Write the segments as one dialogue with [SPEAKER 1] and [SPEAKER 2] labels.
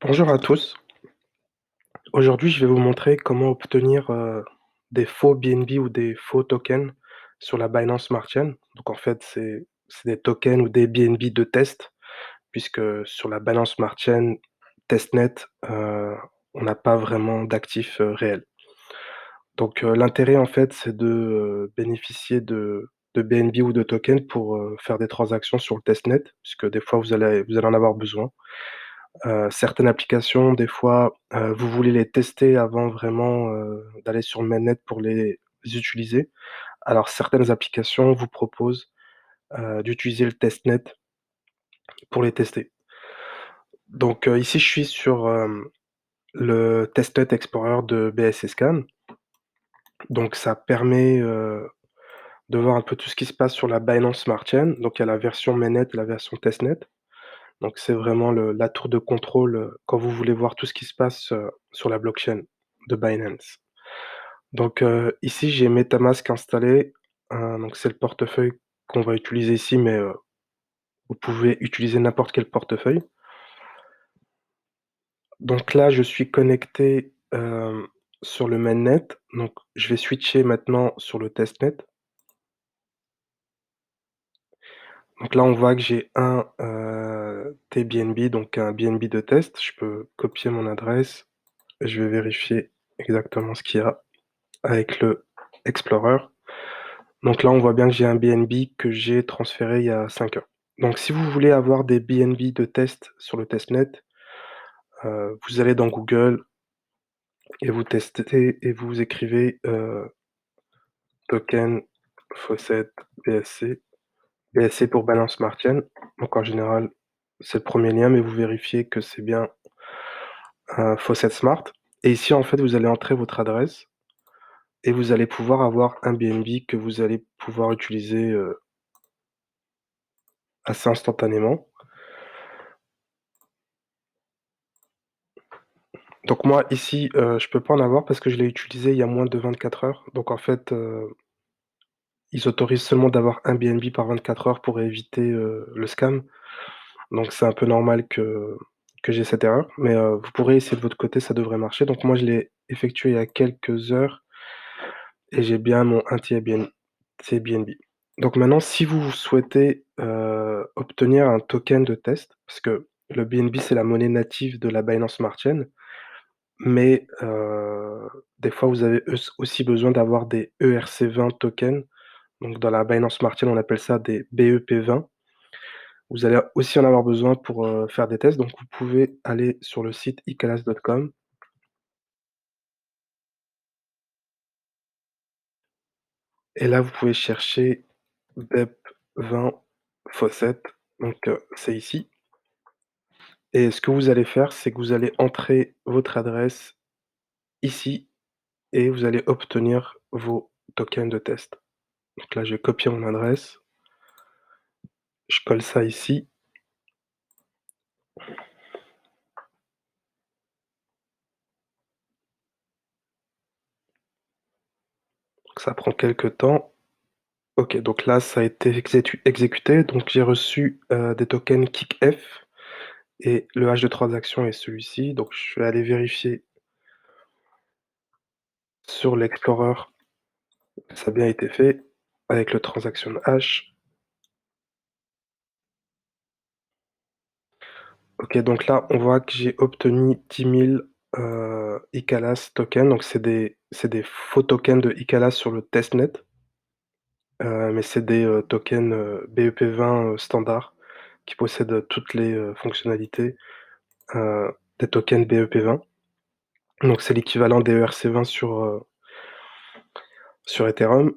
[SPEAKER 1] Bonjour à tous. Aujourd'hui, je vais vous montrer comment obtenir, des faux BNB ou des faux tokens sur la Binance Smart Chain. Donc en fait, c'est des tokens ou des BNB de test, puisque sur la Binance Smart Chain testnet, on n'a pas vraiment d'actifs, réels. Donc l'intérêt en fait, c'est de, bénéficier de BNB ou de tokens pour, faire des transactions sur le testnet, puisque des fois vous allez en avoir besoin. Certaines applications, des fois, vous voulez les tester avant vraiment, d'aller sur le mainnet pour les utiliser. Alors certaines applications vous proposent, d'utiliser le testnet pour les tester. Donc, ici je suis sur, le Testnet Explorer de BSC Scan. Donc ça permet, de voir un peu tout ce qui se passe sur la Binance Smart Chain. Donc il y a la version mainnet et la version testnet. Donc c'est vraiment la tour de contrôle, quand vous voulez voir tout ce qui se passe, sur la blockchain de Binance. Donc, ici j'ai MetaMask installé, donc c'est le portefeuille qu'on va utiliser ici, mais, vous pouvez utiliser n'importe quel portefeuille. Donc là, je suis connecté, sur le mainnet, donc je vais switcher maintenant sur le testnet. Donc là, on voit que j'ai un, TBNB, donc un BNB de test. Je peux copier mon adresse et je vais vérifier exactement ce qu'il y a avec le Explorer. Donc là, on voit bien que j'ai un BNB que j'ai transféré il y a 5 heures. Donc si vous voulez avoir des BNB de test sur le testnet, vous allez dans Google et vous testez et vous écrivez, token faucet BSC, BSC pour Binance Smart Chain. Donc en général, c'est le premier lien, mais vous vérifiez que c'est bien un faucet smart. Et ici, en fait, vous allez entrer votre adresse et vous allez pouvoir avoir un BNB que vous allez pouvoir utiliser, assez instantanément. Donc moi ici, je peux pas en avoir parce que je l'ai utilisé il y a moins de 24 heures. Donc en fait, ils autorisent seulement d'avoir un BNB par 24 heures pour éviter, le scam. Donc c'est un peu normal que j'ai cette erreur, mais, vous pourrez essayer de votre côté, ça devrait marcher. Donc moi je l'ai effectué il y a quelques heures et j'ai bien mon 1 TBNB. Donc maintenant si vous souhaitez, obtenir un token de test, parce que le BNB c'est la monnaie native de la Binance Smart Chain. Mais, des fois, vous avez aussi besoin d'avoir des ERC20 tokens. Donc dans la Binance Smart Chain, on appelle ça des BEP20. Vous allez aussi en avoir besoin pour, faire des tests. Donc vous pouvez aller sur le site icalas.com et là, vous pouvez chercher BEP20 Faucet. Donc, c'est ici et ce que vous allez faire, c'est que vous allez entrer votre adresse ici et vous allez obtenir vos tokens de test. Donc là, je vais copier mon adresse, je colle ça ici. Donc ça prend quelques temps. OK, donc là, ça a été exécuté. Donc j'ai reçu, des tokens KICF et le hash de transaction est celui-ci. Donc je vais aller vérifier sur l'Explorer que ça a bien été fait avec le transaction hash. OK, donc là, on voit que j'ai obtenu 10 000, Icalas tokens. Donc c'est des faux tokens de Icalas sur le testnet, mais c'est des, tokens, BEP20, standards qui possèdent toutes les, fonctionnalités, des tokens BEP20. Donc c'est l'équivalent des ERC20 sur Ethereum.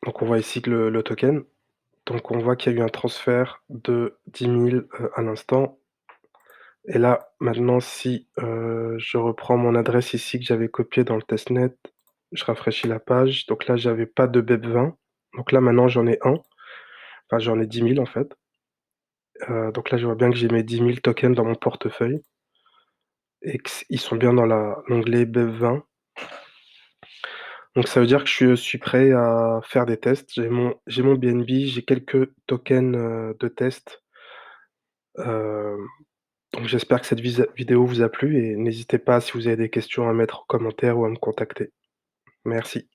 [SPEAKER 1] Donc on voit ici que le token. Donc on voit qu'il y a eu un transfert de 10 000, à l'instant et là, maintenant si, je reprends mon adresse ici que j'avais copiée dans le testnet, je rafraîchis la page. Donc là, j'avais pas de BEP20. Donc là, maintenant j'en ai un. Enfin j'en ai 10 000 en fait. Donc là, je vois bien que j'ai mes 10 000 tokens dans mon portefeuille et qu'ils sont bien dans l'onglet BEP20. Donc ça veut dire que je suis prêt à faire des tests. J'ai mon BNB, j'ai quelques tokens, de test, Hem, donc j'espère que cette vidéo vous a plu et n'hésitez pas si vous avez des questions à mettre en commentaire ou à me contacter. Merci.